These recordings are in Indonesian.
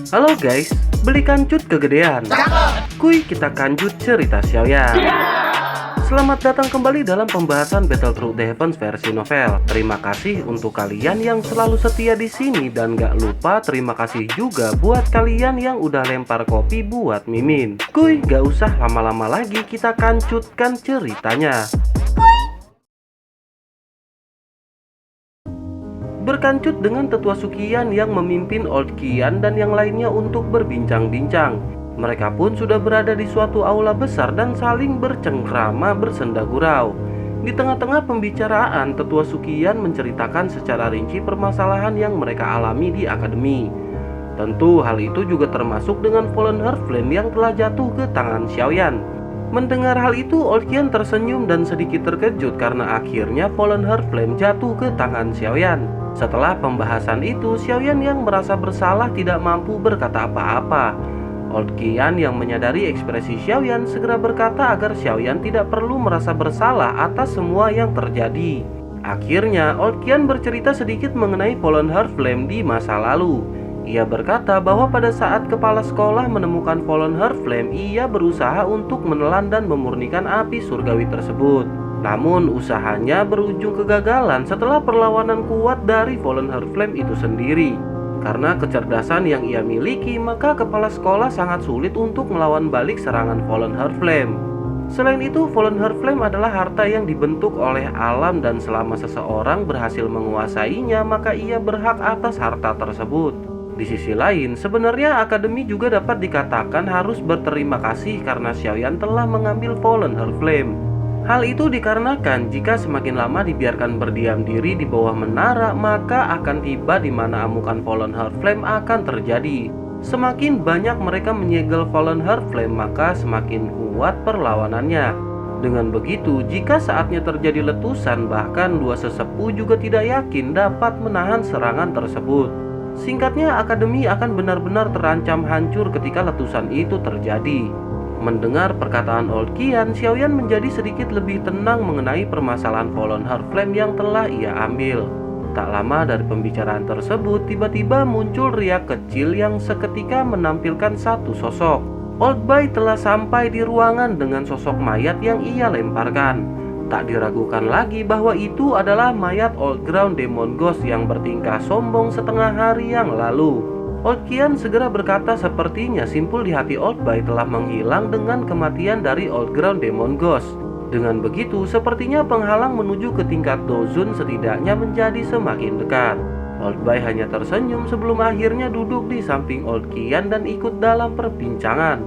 Halo guys, beli kancut kegedean. Kuy kita kanjut cerita Xiaoyan. Selamat datang kembali dalam pembahasan Battlethrough the Heavens versi novel. Terima kasih untuk kalian yang selalu setia di sini dan gak lupa terima kasih juga buat kalian yang udah lempar kopi buat Mimin. Kuy, gak usah lama-lama lagi, kita kancutkan ceritanya. Berkancut dengan Tetua Sukian yang memimpin Old Qian dan yang lainnya untuk berbincang-bincang. Mereka pun sudah berada di suatu aula besar dan saling bercengkrama bersenda gurau. Di tengah-tengah pembicaraan, Tetua Sukian menceritakan secara rinci permasalahan yang mereka alami di akademi. Tentu hal itu juga termasuk dengan Fallen Heartflame yang telah jatuh ke tangan Xiaoyan. Mendengar hal itu, Old Qian tersenyum dan sedikit terkejut karena akhirnya Fallen Heartflame jatuh ke tangan Xiaoyan. Setelah pembahasan itu, Xiaoyan yang merasa bersalah tidak mampu berkata apa-apa. Old Qian yang menyadari ekspresi Xiaoyan segera berkata agar Xiaoyan tidak perlu merasa bersalah atas semua yang terjadi. Akhirnya, Old Qian bercerita sedikit mengenai Fallen Heartflame di masa lalu. Ia berkata bahwa pada saat kepala sekolah menemukan Fallen Heartflame, ia berusaha untuk menelan dan memurnikan api surgawi tersebut. Namun usahanya berujung kegagalan setelah perlawanan kuat dari Fallen Heartflame itu sendiri. Karena kecerdasan yang ia miliki, maka kepala sekolah sangat sulit untuk melawan balik serangan Fallen Heartflame. Selain itu, Fallen Heartflame adalah harta yang dibentuk oleh alam dan selama seseorang berhasil menguasainya, maka ia berhak atas harta tersebut. Di sisi lain, sebenarnya akademi juga dapat dikatakan harus berterima kasih karena Xiaoyan telah mengambil Fallen Heartflame. Hal itu dikarenakan jika semakin lama dibiarkan berdiam diri di bawah menara, maka akan tiba di mana amukan Fallen Heartflame akan terjadi. Semakin banyak mereka menyegel Fallen Heartflame, maka semakin kuat perlawanannya. Dengan begitu, jika saatnya terjadi letusan, bahkan dua sesepuh juga tidak yakin dapat menahan serangan tersebut. Singkatnya, akademi akan benar-benar terancam hancur ketika letusan itu terjadi. Mendengar perkataan Old Qian, Xiaoyan menjadi sedikit lebih tenang mengenai permasalahan Fallen Heartflame yang telah ia ambil. Tak lama dari pembicaraan tersebut, tiba-tiba muncul riak kecil yang seketika menampilkan satu sosok. Old Bai telah sampai di ruangan dengan sosok mayat yang ia lemparkan. Tak diragukan lagi bahwa itu adalah mayat Old Ground Demon Ghost yang bertingkah sombong setengah hari yang lalu. Old Qian segera berkata sepertinya simpul di hati Old Bai telah menghilang dengan kematian dari Old Ground Demon Ghost. Dengan begitu, sepertinya penghalang menuju ke tingkat Dozun setidaknya menjadi semakin dekat. Old Bai hanya tersenyum sebelum akhirnya duduk di samping Old Qian dan ikut dalam perbincangan.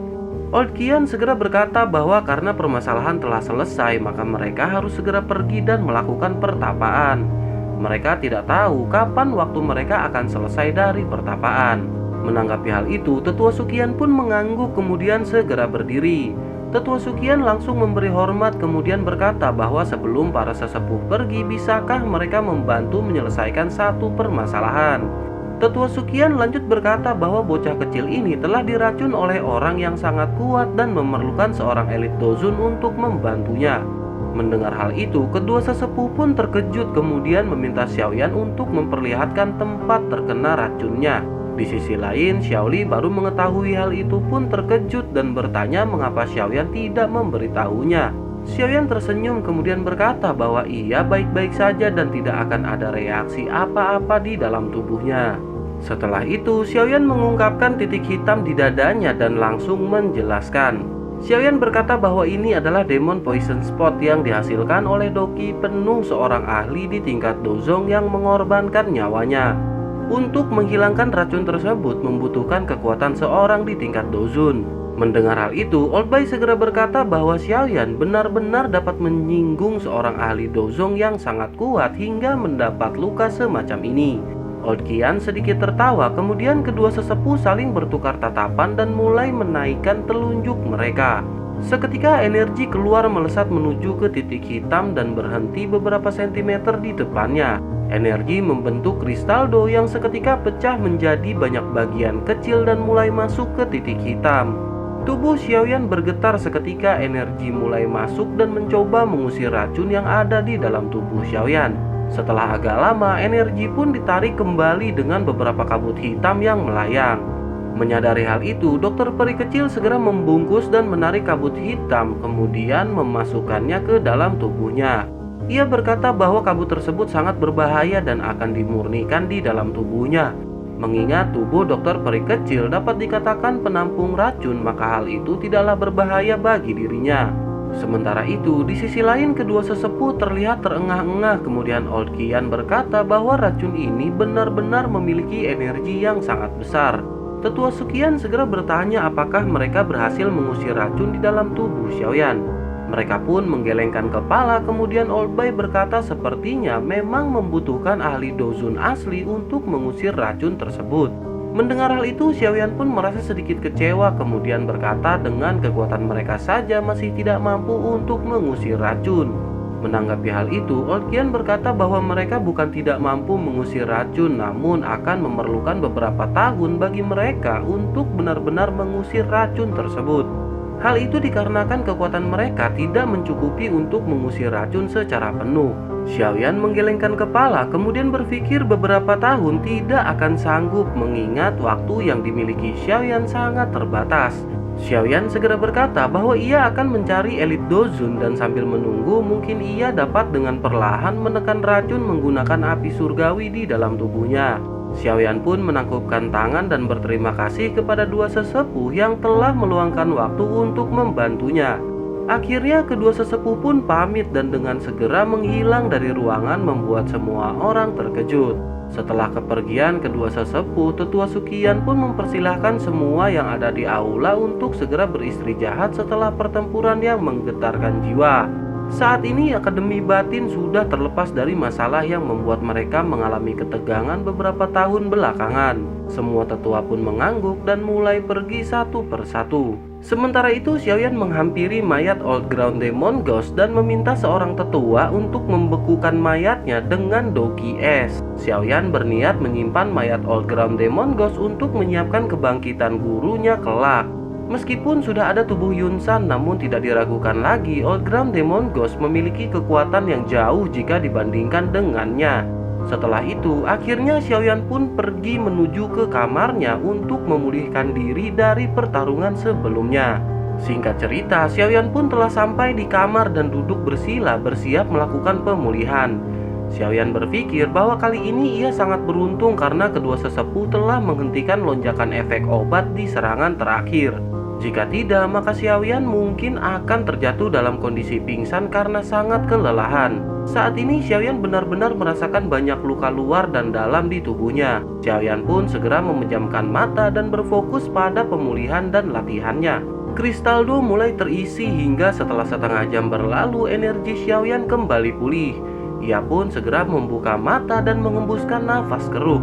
Old Qian segera berkata bahwa karena permasalahan telah selesai, maka mereka harus segera pergi dan melakukan pertapaan. Mereka tidak tahu kapan waktu mereka akan selesai dari pertapaan. Menanggapi hal itu, Tetua Sukian pun mengangguk kemudian segera berdiri. Tetua Sukian langsung memberi hormat kemudian berkata bahwa sebelum para sesepuh pergi, bisakah mereka membantu menyelesaikan satu permasalahan. Tetua Sukian lanjut berkata bahwa bocah kecil ini telah diracun oleh orang yang sangat kuat dan memerlukan seorang elit Dozun untuk membantunya. Mendengar hal itu, kedua sesepuh pun terkejut kemudian meminta Xiaoyan untuk memperlihatkan tempat terkena racunnya. Di sisi lain, Xiaoli baru mengetahui hal itu pun terkejut dan bertanya mengapa Xiaoyan tidak memberitahunya. Xiaoyan tersenyum kemudian berkata bahwa ia baik-baik saja dan tidak akan ada reaksi apa-apa di dalam tubuhnya. Setelah itu, Xiaoyan mengungkapkan titik hitam di dadanya dan langsung menjelaskan. Xiaoyan berkata bahwa ini adalah Demon Poison Spot yang dihasilkan oleh Doki penuh seorang ahli di tingkat Dozong yang mengorbankan nyawanya. Untuk menghilangkan racun tersebut membutuhkan kekuatan seorang di tingkat Dozun. Mendengar hal itu, Old Bai segera berkata bahwa Xiaoyan benar-benar dapat menyinggung seorang ahli Dozong yang sangat kuat hingga mendapat luka semacam ini. Old Qian sedikit tertawa, kemudian kedua sesepuh saling bertukar tatapan dan mulai menaikkan telunjuk mereka. Seketika energi keluar melesat menuju ke titik hitam dan berhenti beberapa sentimeter di depannya. Energi membentuk kristaldo yang seketika pecah menjadi banyak bagian kecil dan mulai masuk ke titik hitam. Tubuh Xiaoyan bergetar seketika energi mulai masuk dan mencoba mengusir racun yang ada di dalam tubuh Xiaoyan. Setelah agak lama, energi pun ditarik kembali dengan beberapa kabut hitam yang melayang. Menyadari hal itu, dokter peri kecil segera membungkus dan menarik kabut hitam, kemudian memasukkannya ke dalam tubuhnya. Ia berkata bahwa kabut tersebut sangat berbahaya dan akan dimurnikan di dalam tubuhnya. Mengingat tubuh dokter peri kecil dapat dikatakan penampung racun, maka hal itu tidaklah berbahaya bagi dirinya. Sementara itu, di sisi lain kedua sesepuh terlihat terengah-engah. Kemudian Old Kian berkata bahwa racun ini benar-benar memiliki energi yang sangat besar. Tetua Sukian segera bertanya apakah mereka berhasil mengusir racun di dalam tubuh Xiaoyan. Mereka pun menggelengkan kepala. Kemudian Old Bai berkata sepertinya memang membutuhkan ahli dozun asli untuk mengusir racun tersebut. Mendengar hal itu, Xiaoyan pun merasa sedikit kecewa, kemudian berkata dengan kekuatan mereka saja masih tidak mampu untuk mengusir racun. Menanggapi hal itu, Old Qian berkata bahwa mereka bukan tidak mampu mengusir racun, namun akan memerlukan beberapa tahun bagi mereka untuk benar-benar mengusir racun tersebut. Hal itu dikarenakan kekuatan mereka tidak mencukupi untuk mengusir racun secara penuh. Xiaoyan menggelengkan kepala, kemudian berpikir beberapa tahun tidak akan sanggup mengingat waktu yang dimiliki Xiaoyan sangat terbatas. Xiaoyan segera berkata bahwa ia akan mencari elit dozun dan sambil menunggu mungkin ia dapat dengan perlahan menekan racun menggunakan api surgawi di dalam tubuhnya. Xiaoyan pun menangkupkan tangan dan berterima kasih kepada dua sesepuh yang telah meluangkan waktu untuk membantunya. Akhirnya kedua sesepuh pun pamit dan dengan segera menghilang dari ruangan membuat semua orang terkejut. Setelah kepergian kedua sesepuh, Tetua Sukian pun mempersilahkan semua yang ada di aula untuk segera beristirahat setelah pertempuran yang menggetarkan jiwa. Saat ini Akademi Batin sudah terlepas dari masalah yang membuat mereka mengalami ketegangan beberapa tahun belakangan. Semua tetua pun mengangguk dan mulai pergi satu persatu. Sementara itu, Xiaoyan menghampiri mayat Old Ground Demon Ghost dan meminta seorang tetua untuk membekukan mayatnya dengan doki es. Xiaoyan berniat menyimpan mayat Old Ground Demon Ghost untuk menyiapkan kebangkitan gurunya kelak. Meskipun sudah ada tubuh Yunsan, namun tidak diragukan lagi Old Ground Demon Ghost memiliki kekuatan yang jauh jika dibandingkan dengannya. Setelah itu, akhirnya Xiaoyan pun pergi menuju ke kamarnya untuk memulihkan diri dari pertarungan sebelumnya. Singkat cerita, Xiaoyan pun telah sampai di kamar dan duduk bersila bersiap melakukan pemulihan. Xiaoyan berpikir bahwa kali ini ia sangat beruntung karena kedua sesepuh telah menghentikan lonjakan efek obat di serangan terakhir. Jika tidak, maka Xiaoyan mungkin akan terjatuh dalam kondisi pingsan karena sangat kelelahan. Saat ini Xiaoyan benar-benar merasakan banyak luka luar dan dalam di tubuhnya. Xiaoyan pun segera memejamkan mata dan berfokus pada pemulihan dan latihannya. Kristal Do mulai terisi hingga setelah setengah jam berlalu energi Xiaoyan kembali pulih. Ia pun segera membuka mata dan mengembuskan nafas keruh.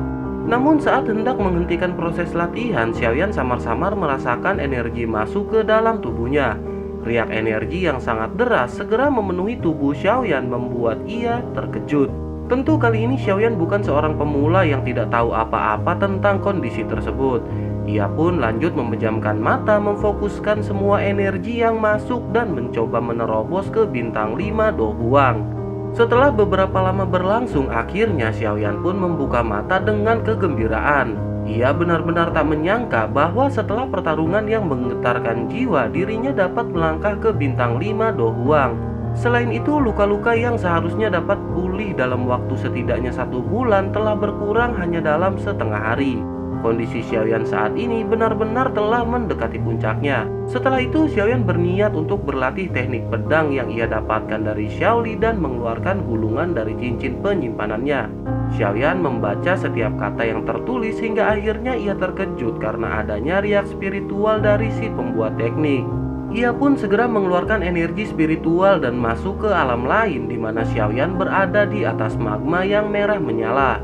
Namun saat hendak menghentikan proses latihan, Xiaoyan samar-samar merasakan energi masuk ke dalam tubuhnya. Riak energi yang sangat deras segera memenuhi tubuh Xiaoyan membuat ia terkejut. Tentu kali ini Xiaoyan bukan seorang pemula yang tidak tahu apa-apa tentang kondisi tersebut. Ia pun lanjut memejamkan mata, memfokuskan semua energi yang masuk dan mencoba menerobos ke bintang 5 Do Huang. Setelah beberapa lama berlangsung, akhirnya Xiaoyan pun membuka mata dengan kegembiraan. Ia benar-benar tak menyangka bahwa setelah pertarungan yang menggetarkan jiwa, dirinya dapat melangkah ke bintang 5 Do Huang. Selain itu, luka-luka yang seharusnya dapat pulih dalam waktu setidaknya 1 bulan telah berkurang hanya dalam setengah hari. Kondisi Xiaoyan saat ini benar-benar telah mendekati puncaknya. Setelah itu, Xiaoyan berniat untuk berlatih teknik pedang yang ia dapatkan dari Xiaoli dan mengeluarkan gulungan dari cincin penyimpanannya. Xiaoyan membaca setiap kata yang tertulis hingga akhirnya ia terkejut karena adanya riak spiritual dari si pembuat teknik. Ia pun segera mengeluarkan energi spiritual dan masuk ke alam lain di mana Xiaoyan berada di atas magma yang merah menyala.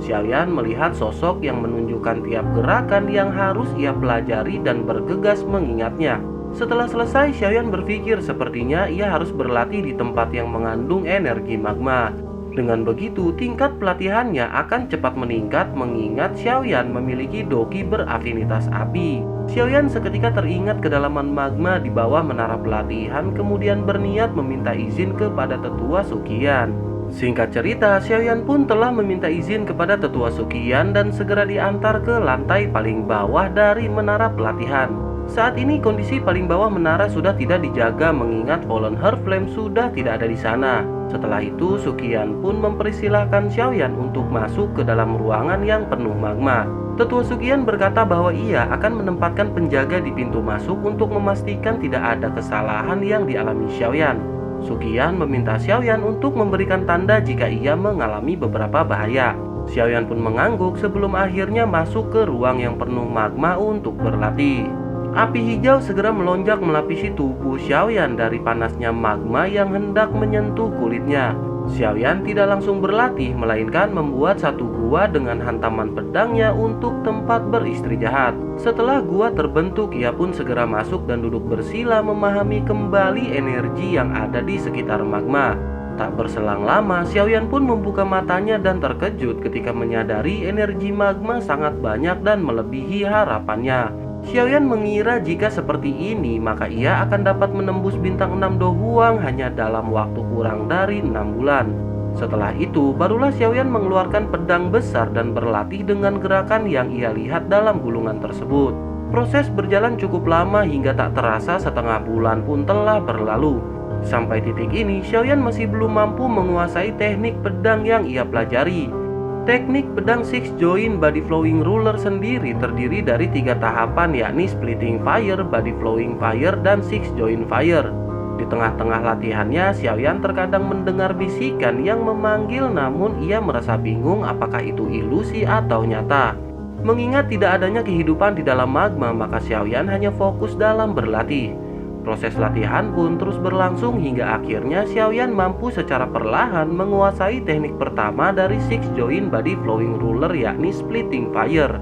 Xiaoyan melihat sosok yang menunjukkan tiap gerakan yang harus ia pelajari dan bergegas mengingatnya. Setelah selesai, Xiaoyan berpikir sepertinya ia harus berlatih di tempat yang mengandung energi magma. Dengan begitu, tingkat pelatihannya akan cepat meningkat mengingat Xiaoyan memiliki doki berafinitas api. Xiaoyan seketika teringat kedalaman magma di bawah menara pelatihan, kemudian berniat meminta izin kepada Tetua Sukian. Singkat cerita, Xiaoyan pun telah meminta izin kepada tetua Suqian dan segera diantar ke lantai paling bawah dari menara pelatihan. Saat ini kondisi paling bawah menara sudah tidak dijaga mengingat Fallen Heart Flame sudah tidak ada di sana. Setelah itu, Suqian pun mempersilahkan Xiaoyan untuk masuk ke dalam ruangan yang penuh magma. Tetua Suqian berkata bahwa ia akan menempatkan penjaga di pintu masuk untuk memastikan tidak ada kesalahan yang dialami Xiaoyan. Suqian meminta Xiaoyan untuk memberikan tanda jika ia mengalami beberapa bahaya. Xiaoyan pun mengangguk sebelum akhirnya masuk ke ruang yang penuh magma untuk berlatih. Api hijau segera melonjak melapisi tubuh Xiaoyan dari panasnya magma yang hendak menyentuh kulitnya. Xiaoyan tidak langsung berlatih, melainkan membuat satu gua dengan hantaman pedangnya untuk tempat beristirahat. Setelah gua terbentuk, ia pun segera masuk dan duduk bersila memahami kembali energi yang ada di sekitar magma. Tak berselang lama, Xiaoyan pun membuka matanya dan terkejut ketika menyadari energi magma sangat banyak dan melebihi harapannya. Xiaoyan mengira jika seperti ini maka ia akan dapat menembus bintang 6 Do Huang hanya dalam waktu kurang dari 6 bulan. Setelah itu barulah Xiaoyan mengeluarkan pedang besar dan berlatih dengan gerakan yang ia lihat dalam gulungan tersebut. Proses berjalan cukup lama hingga tak terasa setengah bulan pun telah berlalu. Sampai titik ini Xiaoyan masih belum mampu menguasai teknik pedang yang ia pelajari. Teknik pedang Six Joint Body Flowing Ruler sendiri terdiri dari 3 tahapan, yakni Splitting Fire, Body Flowing Fire, dan Six Joint Fire. Di tengah-tengah latihannya, Xiaoyan terkadang mendengar bisikan yang memanggil, namun ia merasa bingung apakah itu ilusi atau nyata. Mengingat tidak adanya kehidupan di dalam magma, maka Xiaoyan hanya fokus dalam berlatih. Proses latihan pun terus berlangsung hingga akhirnya Xiaoyan mampu secara perlahan menguasai teknik pertama dari Six Joint Body Flowing Ruler, yakni Splitting Fire.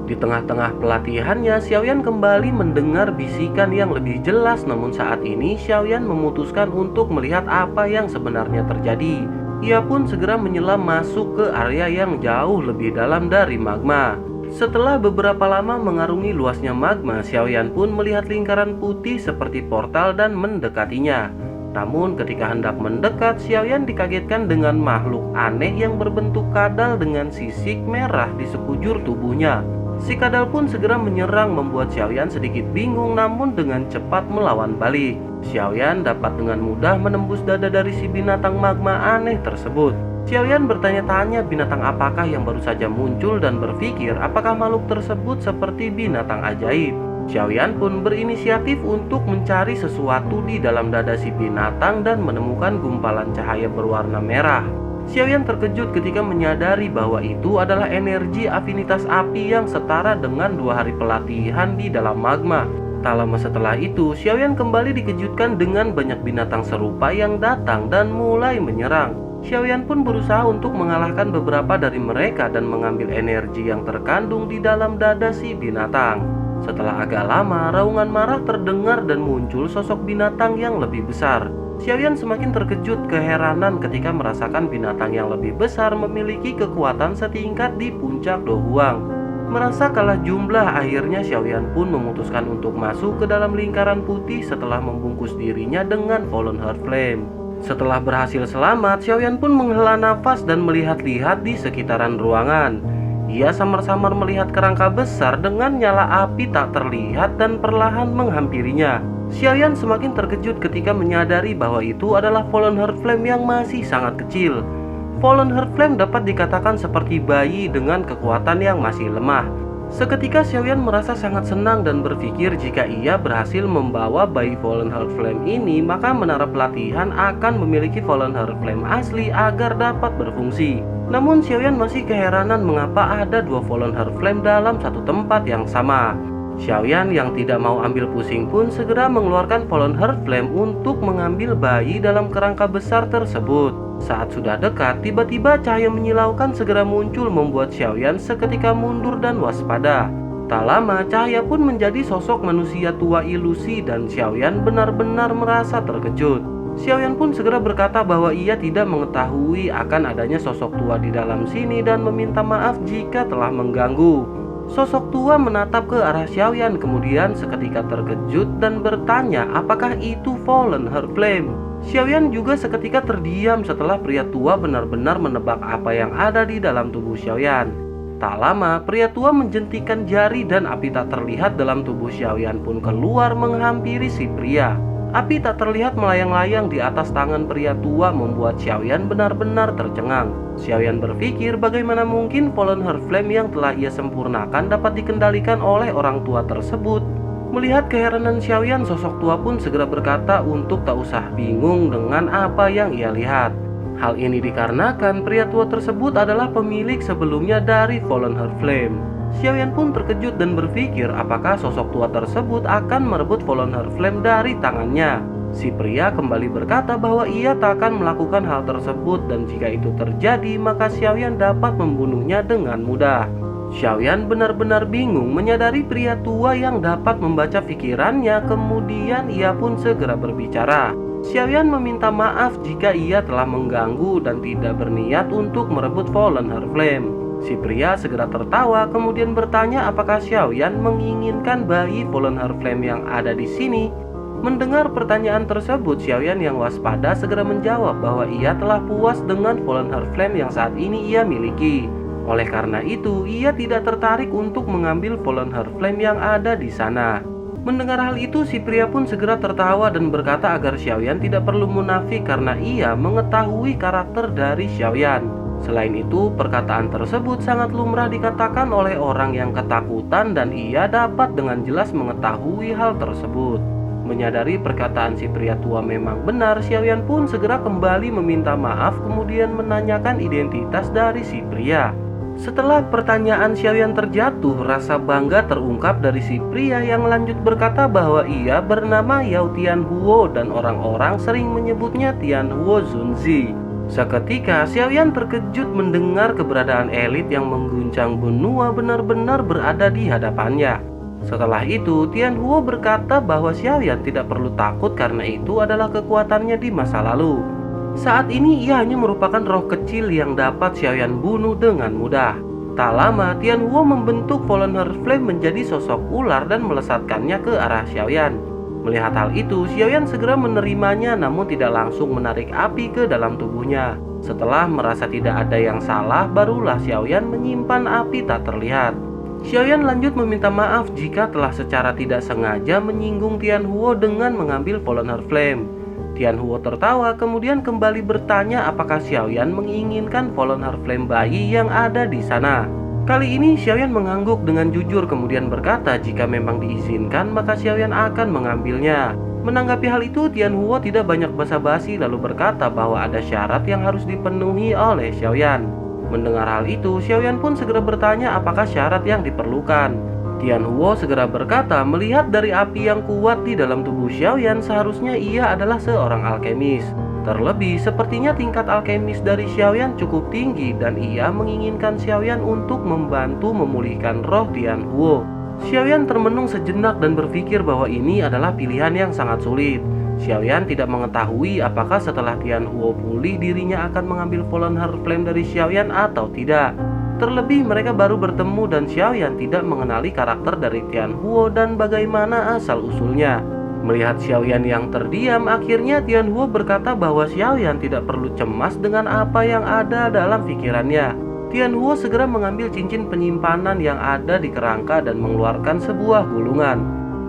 Di tengah-tengah pelatihannya, Xiaoyan kembali mendengar bisikan yang lebih jelas, namun saat ini Xiaoyan memutuskan untuk melihat apa yang sebenarnya terjadi. Ia pun segera menyelam masuk ke area yang jauh lebih dalam dari magma. Setelah beberapa lama mengarungi luasnya magma, Xiaoyan pun melihat lingkaran putih seperti portal dan mendekatinya. Namun ketika hendak mendekat, Xiaoyan dikagetkan dengan makhluk aneh yang berbentuk kadal dengan sisik merah di sekujur tubuhnya. Si kadal pun segera menyerang, membuat Xiaoyan sedikit bingung namun dengan cepat melawan balik. Xiaoyan dapat dengan mudah menembus dada dari si binatang magma aneh tersebut. Xiaoyan bertanya-tanya binatang apakah yang baru saja muncul dan berpikir apakah makhluk tersebut seperti binatang ajaib. Xiaoyan pun berinisiatif untuk mencari sesuatu di dalam dada si binatang dan menemukan gumpalan cahaya berwarna merah. Xiaoyan terkejut ketika menyadari bahwa itu adalah energi afinitas api yang setara dengan 2 hari pelatihan di dalam magma. Tak lama setelah itu, Xiaoyan kembali dikejutkan dengan banyak binatang serupa yang datang dan mulai menyerang. Xiaoyan pun berusaha untuk mengalahkan beberapa dari mereka dan mengambil energi yang terkandung di dalam dada si binatang. Setelah agak lama, raungan marah terdengar dan muncul sosok binatang yang lebih besar. Xiaoyan semakin terkejut keheranan ketika merasakan binatang yang lebih besar memiliki kekuatan setingkat di puncak Do Huang. Merasa kalah jumlah, akhirnya Xiaoyan pun memutuskan untuk masuk ke dalam lingkaran putih setelah membungkus dirinya dengan Fallen Heart Flame. Setelah berhasil selamat, Xiaoyan pun menghela nafas dan melihat-lihat di sekitaran ruangan. Ia samar-samar melihat kerangka besar dengan nyala api tak terlihat dan perlahan menghampirinya. Xiaoyan semakin terkejut ketika menyadari bahwa itu adalah Fallen Heart Flame yang masih sangat kecil. Fallen Heart Flame dapat dikatakan seperti bayi dengan kekuatan yang masih lemah. Seketika Xiaoyan merasa sangat senang dan berpikir jika ia berhasil membawa bayi Fallen Heart Flame ini, maka menara pelatihan akan memiliki Fallen Heart Flame asli agar dapat berfungsi. Namun Xiaoyan masih keheranan mengapa ada 2 Fallen Heart Flame dalam satu tempat yang sama. Xiaoyan yang tidak mau ambil pusing pun segera mengeluarkan Fallen Heart Flame untuk mengambil bayi dalam kerangka besar tersebut. Saat sudah dekat, tiba-tiba cahaya menyilaukan segera muncul membuat Xiaoyan seketika mundur dan waspada. Tak lama, cahaya pun menjadi sosok manusia tua ilusi dan Xiaoyan benar-benar merasa terkejut. Xiaoyan pun segera berkata bahwa ia tidak mengetahui akan adanya sosok tua di dalam sini dan meminta maaf jika telah mengganggu. Sosok tua menatap ke arah Xiaoyan kemudian seketika terkejut dan bertanya apakah itu Fallen Heart Flame. Xiaoyan juga seketika terdiam setelah pria tua benar-benar menebak apa yang ada di dalam tubuh Xiaoyan. Tak lama, pria tua menjentikan jari dan api tak terlihat dalam tubuh Xiaoyan pun keluar menghampiri si pria. Api tak terlihat melayang-layang di atas tangan pria tua membuat Xiaoyan benar-benar tercengang. Xiaoyan berpikir bagaimana mungkin Fallen Heart Flame yang telah ia sempurnakan dapat dikendalikan oleh orang tua tersebut. Melihat keheranan Xiaoyan, sosok tua pun segera berkata untuk tak usah bingung dengan apa yang ia lihat. Hal ini dikarenakan pria tua tersebut adalah pemilik sebelumnya dari Fallen Heart Flame. Xiaoyan pun terkejut dan berpikir apakah sosok tua tersebut akan merebut Fallen Heart Flame dari tangannya. Si pria kembali berkata bahwa ia tak akan melakukan hal tersebut dan jika itu terjadi maka Xiaoyan dapat membunuhnya dengan mudah. Xiaoyan benar-benar bingung menyadari pria tua yang dapat membaca pikirannya, kemudian ia pun segera berbicara. Xiaoyan meminta maaf jika ia telah mengganggu dan tidak berniat untuk merebut Fallen Heart Flame. Si pria segera tertawa kemudian bertanya apakah Xiaoyan menginginkan bayi Fallen Heart Flame yang ada di sini. Mendengar pertanyaan tersebut, Xiaoyan yang waspada segera menjawab bahwa ia telah puas dengan Fallen Heart Flame yang saat ini ia miliki. Oleh karena itu, ia tidak tertarik untuk mengambil Fallen Heart Flame yang ada di sana. Mendengar hal itu, si pria pun segera tertawa dan berkata agar Xiaoyan tidak perlu munafik karena ia mengetahui karakter dari Xiaoyan. Selain itu, perkataan tersebut sangat lumrah dikatakan oleh orang yang ketakutan dan ia dapat dengan jelas mengetahui hal tersebut. Menyadari perkataan si pria tua memang benar, Xiaoyan pun segera kembali meminta maaf kemudian menanyakan identitas dari si pria. Setelah pertanyaan Xiaoyan terjatuh, rasa bangga terungkap dari si pria yang lanjut berkata bahwa ia bernama Yao Tianhuo dan orang-orang sering menyebutnya Tianhuo Zunzi. Seketika, Xiaoyan terkejut mendengar keberadaan elit yang mengguncang benua benar-benar berada di hadapannya. Setelah itu, Tianhuo berkata bahwa Xiaoyan tidak perlu takut karena itu adalah kekuatannya di masa lalu. Saat ini ia hanya merupakan roh kecil yang dapat Xiaoyan bunuh dengan mudah. Tak lama, Tianhuo membentuk Fallen Heart Flame menjadi sosok ular dan melesatkannya ke arah Xiaoyan. Melihat hal itu, Xiaoyan segera menerimanya namun tidak langsung menarik api ke dalam tubuhnya. Setelah merasa tidak ada yang salah, barulah Xiaoyan menyimpan api tak terlihat. Xiaoyan lanjut meminta maaf jika telah secara tidak sengaja menyinggung Tianhuo dengan mengambil Fallen Heart Flame. Tianhuo tertawa kemudian kembali bertanya apakah Xiaoyan menginginkan Fallen Heart Flame bayi yang ada di sana. Kali ini Xiaoyan mengangguk dengan jujur kemudian berkata jika memang diizinkan maka Xiaoyan akan mengambilnya. Menanggapi hal itu, Tianhuo tidak banyak basa-basi lalu berkata bahwa ada syarat yang harus dipenuhi oleh Xiaoyan. Mendengar hal itu, Xiaoyan pun segera bertanya apakah syarat yang diperlukan. Tianhuo segera berkata melihat dari api yang kuat di dalam tubuh Xiaoyan seharusnya ia adalah seorang alkemis. Terlebih sepertinya tingkat alkemis dari Xiaoyan cukup tinggi dan ia menginginkan Xiaoyan untuk membantu memulihkan roh Tianhuo. Xiaoyan termenung sejenak dan berpikir bahwa ini adalah pilihan yang sangat sulit. Xiaoyan tidak mengetahui apakah setelah Tianhuo pulih dirinya akan mengambil Fallen Heart Flame dari Xiaoyan atau tidak. Terlebih mereka baru bertemu dan Xiaoyan tidak mengenali karakter dari Tianhuo dan bagaimana asal-usulnya. Melihat Xiaoyan yang terdiam, akhirnya Tianhuo berkata bahwa Xiaoyan tidak perlu cemas dengan apa yang ada dalam pikirannya. Tianhuo segera mengambil cincin penyimpanan yang ada di kerangka dan mengeluarkan sebuah gulungan.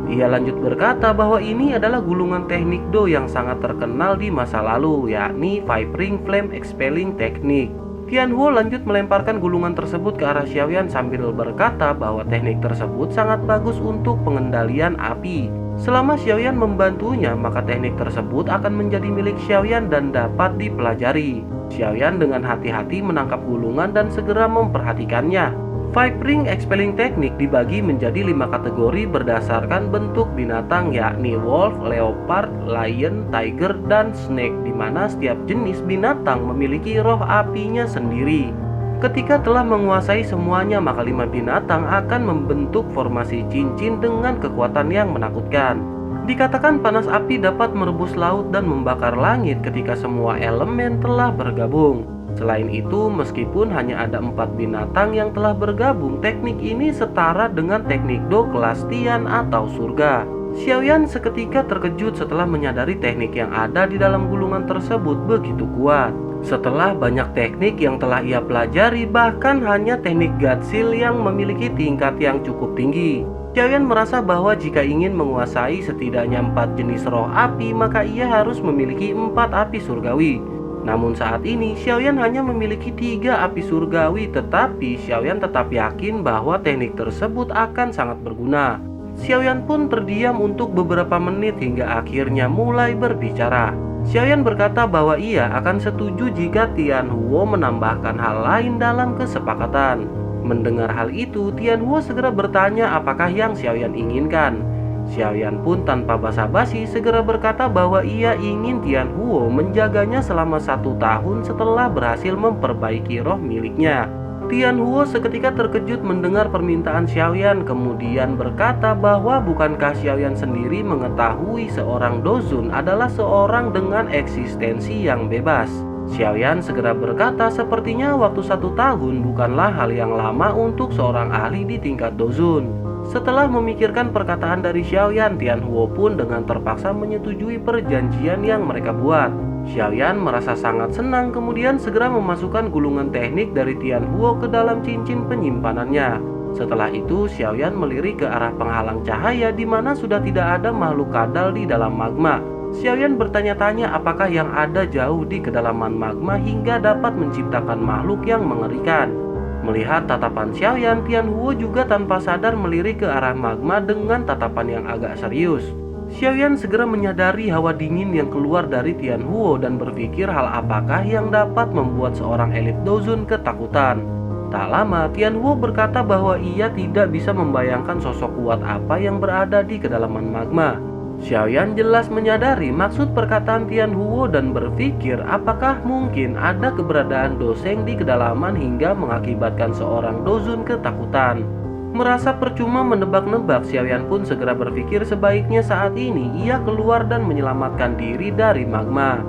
Ia lanjut berkata bahwa ini adalah gulungan teknik Do yang sangat terkenal di masa lalu, yakni Five Ring Flame Expelling Technique. Tianhuo lanjut melemparkan gulungan tersebut ke arah Xiaoyan sambil berkata bahwa teknik tersebut sangat bagus untuk pengendalian api. Selama Xiaoyan membantunya, maka teknik tersebut akan menjadi milik Xiaoyan dan dapat dipelajari. Xiaoyan dengan hati-hati menangkap gulungan dan segera memperhatikannya. Five Ring Expelling Technique dibagi menjadi 5 kategori berdasarkan bentuk binatang, yakni wolf, leopard, lion, tiger, dan snake, di mana setiap jenis binatang memiliki roh apinya sendiri. Ketika telah menguasai semuanya, maka 5 binatang akan membentuk formasi cincin dengan kekuatan yang menakutkan. Dikatakan panas api dapat merebus laut dan membakar langit ketika semua elemen telah bergabung. Selain itu, meskipun hanya ada 4 binatang yang telah bergabung, teknik ini setara dengan teknik Do kelas Tian atau surga. Xiaoyan seketika terkejut setelah menyadari teknik yang ada di dalam gulungan tersebut begitu kuat. Setelah banyak teknik yang telah ia pelajari, bahkan hanya teknik Gatsil yang memiliki tingkat yang cukup tinggi, Xiaoyan merasa bahwa jika ingin menguasai setidaknya 4 jenis roh api, maka ia harus memiliki 4 api surgawi. Namun saat ini Xiaoyan hanya memiliki 3 api surgawi, tetapi Xiaoyan tetap yakin bahwa teknik tersebut akan sangat berguna. Xiaoyan pun terdiam untuk beberapa menit hingga akhirnya mulai berbicara. Xiaoyan berkata bahwa ia akan setuju jika Tianhuo menambahkan hal lain dalam kesepakatan. Mendengar hal itu, Tianhuo segera bertanya apakah yang Xiaoyan inginkan. Xiaoyan pun tanpa basa-basi segera berkata bahwa ia ingin Tianhuo menjaganya selama 1 tahun setelah berhasil memperbaiki roh miliknya. Tianhuo seketika terkejut mendengar permintaan Xiaoyan, kemudian berkata bahwa bukankah Xiaoyan sendiri mengetahui seorang Dozun adalah seorang dengan eksistensi yang bebas. Xiaoyan segera berkata sepertinya waktu 1 tahun bukanlah hal yang lama untuk seorang ahli di tingkat Dozun. Setelah memikirkan perkataan dari Xiaoyan, Tianhuo pun dengan terpaksa menyetujui perjanjian yang mereka buat. Xiaoyan merasa sangat senang, kemudian segera memasukkan gulungan teknik dari Tianhuo ke dalam cincin penyimpanannya. Setelah itu, Xiaoyan melirik ke arah penghalang cahaya di mana sudah tidak ada makhluk kadal di dalam magma. Xiaoyan bertanya-tanya apakah yang ada jauh di kedalaman magma hingga dapat menciptakan makhluk yang mengerikan. Melihat tatapan Xiaoyan, Tianhuo juga tanpa sadar melirik ke arah magma dengan tatapan yang agak serius. Xiaoyan segera menyadari hawa dingin yang keluar dari Tianhuo dan berpikir hal apakah yang dapat membuat seorang elit Dozun ketakutan. Tak lama, Tianhuo berkata bahwa ia tidak bisa membayangkan sosok kuat apa yang berada di kedalaman magma. Xiaoyan jelas menyadari maksud perkataan Tianhuo dan berpikir apakah mungkin ada keberadaan Doseng di kedalaman hingga mengakibatkan seorang Dozun ketakutan. Merasa percuma menebak-nebak, Xiaoyan pun segera berpikir sebaiknya saat ini ia keluar dan menyelamatkan diri dari magma.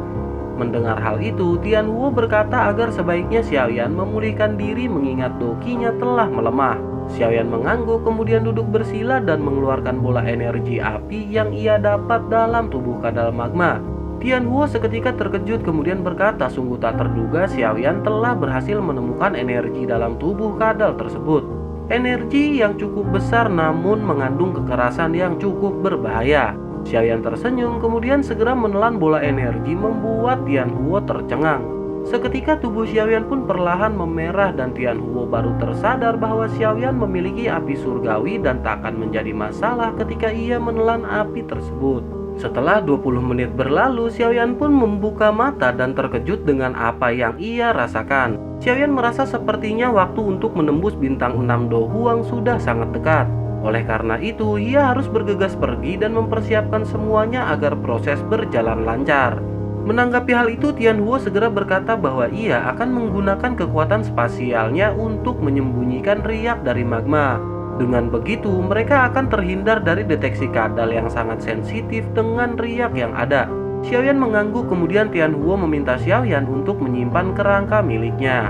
Mendengar hal itu, Tianhuo berkata agar sebaiknya Xiaoyan memulihkan diri mengingat dokinya telah melemah. Xiaoyan mengangguk kemudian duduk bersila dan mengeluarkan bola energi api yang ia dapat dalam tubuh kadal magma. Tianhuo seketika terkejut kemudian berkata sungguh tak terduga Xiaoyan telah berhasil menemukan energi dalam tubuh kadal tersebut. Energi yang cukup besar namun mengandung kekerasan yang cukup berbahaya. Xiaoyan tersenyum kemudian segera menelan bola energi membuat Tianhuo tercengang. Seketika tubuh Xiaoyan pun perlahan memerah dan Tianhuo baru tersadar bahwa Xiaoyan memiliki api surgawi dan tak akan menjadi masalah ketika ia menelan api tersebut. Setelah 20 menit berlalu, Xiaoyan pun membuka mata dan terkejut dengan apa yang ia rasakan. Xiaoyan merasa sepertinya waktu untuk menembus bintang 6 Do Huang sudah sangat dekat. Oleh karena itu, ia harus bergegas pergi dan mempersiapkan semuanya agar proses berjalan lancar. Menanggapi hal itu, Tianhuo segera berkata bahwa ia akan menggunakan kekuatan spasialnya untuk menyembunyikan riak dari magma. Dengan begitu, mereka akan terhindar dari deteksi kadal yang sangat sensitif dengan riak yang ada. Xiaoyan mengangguk kemudian Tianhuo meminta Xiaoyan untuk menyimpan kerangka miliknya.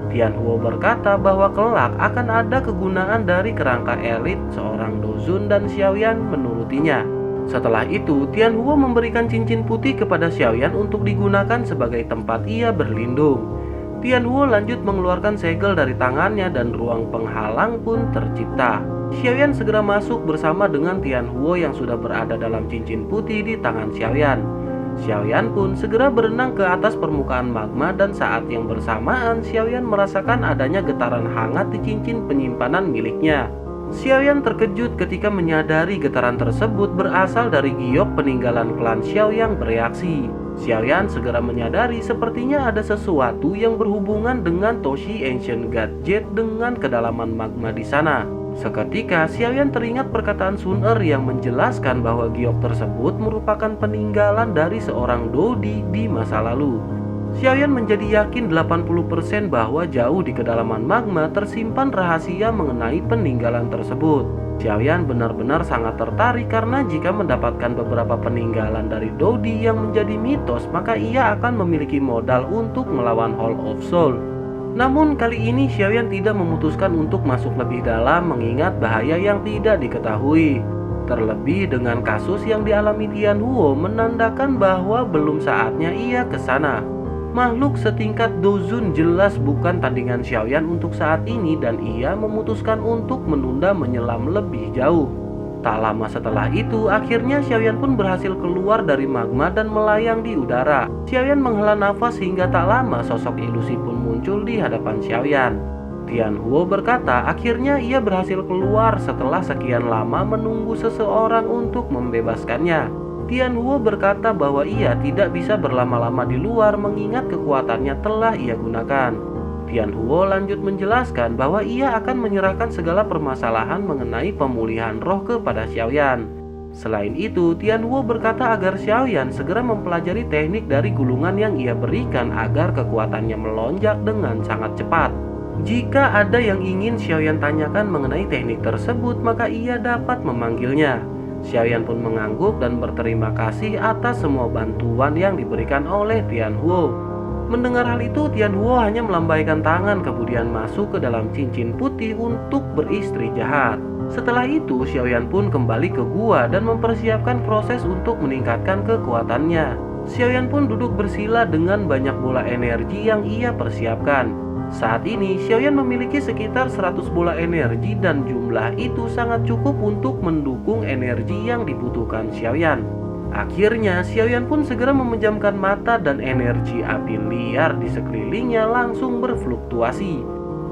Tianhuo berkata bahwa kelak akan ada kegunaan dari kerangka elit seorang Dozun dan Xiaoyan menurutinya. Setelah itu, Tianhuo memberikan cincin putih kepada Xiaoyan untuk digunakan sebagai tempat ia berlindung. Tianhuo lanjut mengeluarkan segel dari tangannya dan ruang penghalang pun tercipta. Xiaoyan segera masuk bersama dengan Tianhuo yang sudah berada dalam cincin putih di tangan Xiaoyan. Xiaoyan pun segera berenang ke atas permukaan magma dan saat yang bersamaan Xiaoyan merasakan adanya getaran hangat di cincin penyimpanan miliknya. Xiaoyan terkejut ketika menyadari getaran tersebut berasal dari giok peninggalan klan Xiao yang bereaksi. Xiaoyan segera menyadari sepertinya ada sesuatu yang berhubungan dengan Toshi Ancient Gadget dengan kedalaman magma di sana. Seketika Xiaoyan teringat perkataan Sun Er yang menjelaskan bahwa giok tersebut merupakan peninggalan dari seorang Dodi di masa lalu. Xiaoyan menjadi yakin 80% bahwa jauh di kedalaman magma tersimpan rahasia mengenai peninggalan tersebut. Xiaoyan benar-benar sangat tertarik karena jika mendapatkan beberapa peninggalan dari Dodi yang menjadi mitos, maka ia akan memiliki modal untuk melawan Hall of Soul. Namun kali ini Xiaoyan tidak memutuskan untuk masuk lebih dalam mengingat bahaya yang tidak diketahui. Terlebih dengan kasus yang dialami Tian Huo menandakan bahwa belum saatnya ia ke sana. Makhluk setingkat Dozun jelas bukan tandingan Xiaoyan untuk saat ini dan ia memutuskan untuk menunda menyelam lebih jauh. Tak lama setelah itu, akhirnya Xiaoyan pun berhasil keluar dari magma dan melayang di udara. Xiaoyan menghela nafas hingga tak lama sosok ilusi pun muncul di hadapan Xiaoyan. Tian Huo berkata akhirnya ia berhasil keluar setelah sekian lama menunggu seseorang untuk membebaskannya. Tian Huo berkata bahwa ia tidak bisa berlama-lama di luar mengingat kekuatannya telah ia gunakan. Tian Huo lanjut menjelaskan bahwa ia akan menyerahkan segala permasalahan mengenai pemulihan roh kepada Xiaoyan. Selain itu, Tian Huo berkata agar Xiaoyan segera mempelajari teknik dari gulungan yang ia berikan agar kekuatannya melonjak dengan sangat cepat. Jika ada yang ingin Xiaoyan tanyakan mengenai teknik tersebut, maka ia dapat memanggilnya. Xiaoyan pun mengangguk dan berterima kasih atas semua bantuan yang diberikan oleh Tian Huo. Mendengar hal itu, Tian Huo hanya melambaikan tangan kemudian masuk ke dalam cincin putih untuk beristri jahat. Setelah itu, Xiaoyan pun kembali ke gua dan mempersiapkan proses untuk meningkatkan kekuatannya. Xiaoyan pun duduk bersila dengan banyak bola energi yang ia persiapkan. Saat ini, Xiaoyan memiliki sekitar 100 bola energi dan jumlah itu sangat cukup untuk mendukung energi yang dibutuhkan Xiaoyan. Akhirnya, Xiaoyan pun segera memejamkan mata dan energi api liar di sekelilingnya langsung berfluktuasi.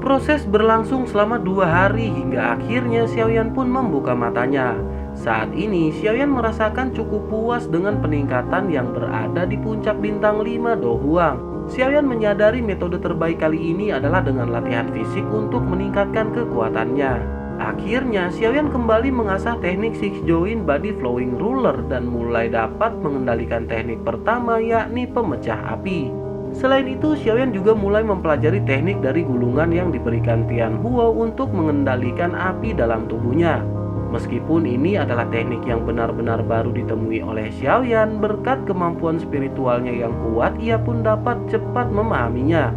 Proses berlangsung selama 2 hari hingga akhirnya Xiaoyan pun membuka matanya. Saat ini, Xiaoyan merasakan cukup puas dengan peningkatan yang berada di puncak bintang 5 Do Huang. Xiaoyan menyadari metode terbaik kali ini adalah dengan latihan fisik untuk meningkatkan kekuatannya. Akhirnya, Xiaoyan kembali mengasah teknik Six Joint Body Flowing Ruler dan mulai dapat mengendalikan teknik pertama yakni pemecah api. Selain itu, Xiaoyan juga mulai mempelajari teknik dari gulungan yang diberikan Tian Huo untuk mengendalikan api dalam tubuhnya. Meskipun ini adalah teknik yang benar-benar baru ditemui oleh Xiaoyan, berkat kemampuan spiritualnya yang kuat, ia pun dapat cepat memahaminya.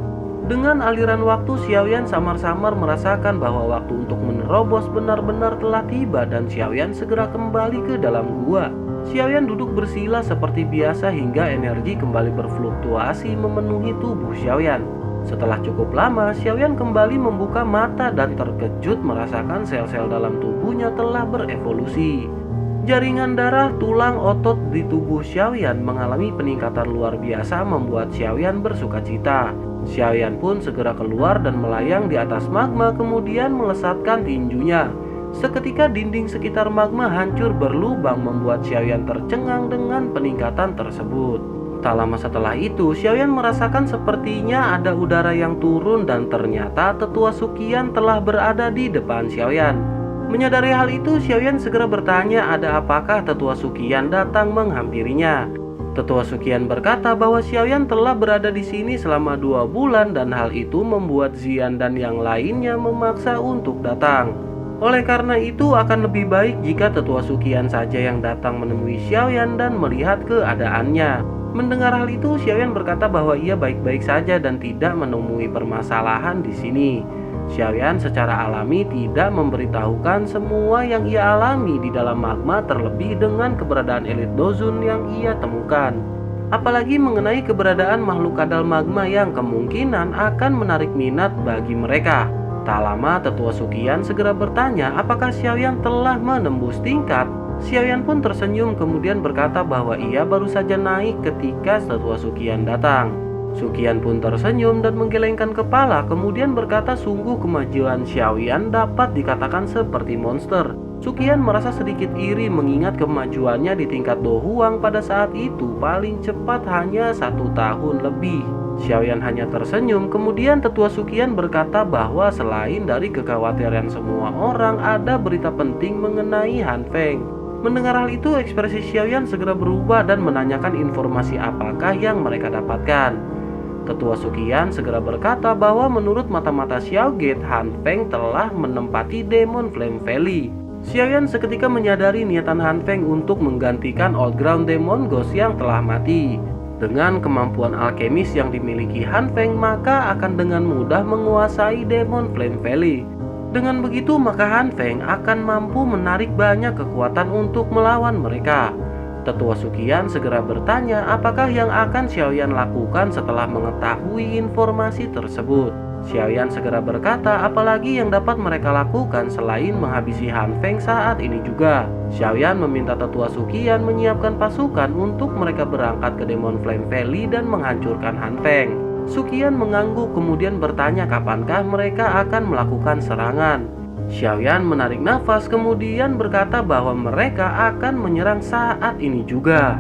Dengan aliran waktu, Xiaoyan samar-samar merasakan bahwa waktu untuk menerobos benar-benar telah tiba dan Xiaoyan segera kembali ke dalam gua. Xiaoyan duduk bersila seperti biasa hingga energi kembali berfluktuasi memenuhi tubuh Xiaoyan. Setelah cukup lama, Xiaoyan kembali membuka mata dan terkejut merasakan sel-sel dalam tubuhnya telah berevolusi. Jaringan darah, tulang, otot di tubuh Xiaoyan mengalami peningkatan luar biasa membuat Xiaoyan bersukacita. Xiaoyan pun segera keluar dan melayang di atas magma kemudian melesatkan tinjunya. Seketika dinding sekitar magma hancur berlubang membuat Xiaoyan tercengang dengan peningkatan tersebut. Tak lama setelah itu, Xiaoyan merasakan sepertinya ada udara yang turun dan ternyata Tetua Suqian telah berada di depan Xiaoyan. Menyadari hal itu, Xiaoyan segera bertanya ada apakah Tetua Suqian datang menghampirinya. Tetua Suqian berkata bahwa Xiaoyan telah berada di sini selama 2 bulan dan hal itu membuat Xian dan yang lainnya memaksa untuk datang. Oleh karena itu akan lebih baik jika Tetua Suqian saja yang datang menemui Xiaoyan dan melihat keadaannya. Mendengar hal itu, Xiaoyan berkata bahwa ia baik-baik saja dan tidak menemui permasalahan di sini. Xiaoyan secara alami tidak memberitahukan semua yang ia alami di dalam magma, terlebih dengan keberadaan elit Dozun yang ia temukan. Apalagi mengenai keberadaan makhluk kadal magma yang kemungkinan akan menarik minat bagi mereka. Tak lama Tetua Suqian segera bertanya apakah Xiaoyan telah menembus tingkat. Xiaoyan pun tersenyum kemudian berkata bahwa ia baru saja naik ketika Tetua Suqian datang. Suqian pun tersenyum dan menggelengkan kepala kemudian berkata sungguh kemajuan Xiaoyan dapat dikatakan seperti monster. Suqian merasa sedikit iri mengingat kemajuannya di tingkat Do Huang pada saat itu paling cepat hanya 1 tahun lebih. Xiaoyan hanya tersenyum kemudian Tetua Suqian berkata bahwa selain dari kekhawatiran semua orang ada berita penting mengenai Han Feng. Mendengar hal itu ekspresi Xiaoyan segera berubah dan menanyakan informasi apakah yang mereka dapatkan. Tetua Suqian segera berkata bahwa menurut mata-mata Xiaogate, Han Feng telah menempati Demon Flame Valley. Xiaoyan seketika menyadari niatan Han Feng untuk menggantikan Old Ground Demon Ghost yang telah mati. Dengan kemampuan alkemis yang dimiliki Han Feng, maka akan dengan mudah menguasai Demon Flame Valley. Dengan begitu maka Han Feng akan mampu menarik banyak kekuatan untuk melawan mereka. Tetua Sukian segera bertanya apakah yang akan Xiaoyan lakukan setelah mengetahui informasi tersebut. Xiaoyan segera berkata apalagi yang dapat mereka lakukan selain menghabisi Han Feng saat ini juga. Xiaoyan meminta Tetua Sukian menyiapkan pasukan untuk mereka berangkat ke Demon Flame Valley dan menghancurkan Han Feng. Sukian mengangguk kemudian bertanya kapankah mereka akan melakukan serangan. Xiaoyan menarik nafas kemudian berkata bahwa mereka akan menyerang saat ini juga.